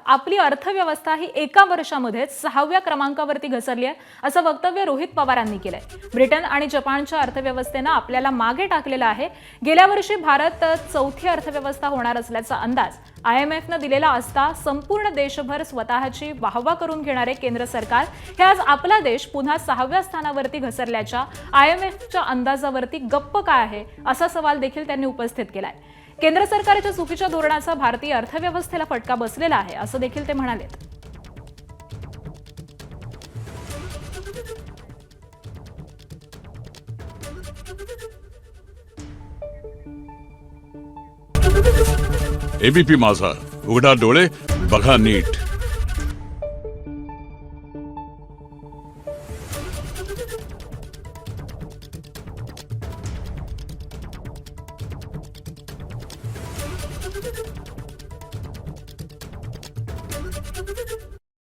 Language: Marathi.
आपली अर्थव्यवस्था ही एका वर्षामध्येच 6व्या क्रमांकावरती घसरली आहे, असं वक्तव्य रोहित पवारांनी केलंय। ब्रिटन आणि जपानच्या अर्थव्यवस्थेनं आपल्याला मागे टाकलेलं आहे। गेल्या वर्षी भारत चौथी अर्थव्यवस्था होणार असल्याचा अंदाज IMFनं दिलेला असता संपूर्ण देशभर स्वतःची वाहवा करून घेणारे केंद्र सरकार हे आज आपला देश पुन्हा 6व्या स्थानावरती घसरल्याच्या IMFच्या अंदाजावरती गप्प काय आहे असा सवाल देखील त्यांनी उपस्थित केलाय। केंद्र सरकारच्या चुकीच्या धोरणाचा भारतीय अर्थव्यवस्थेला फटका बसलेला आहे असं देखील ते म्हणाले। ABP माझा, उघडा डोळे बघा नीट।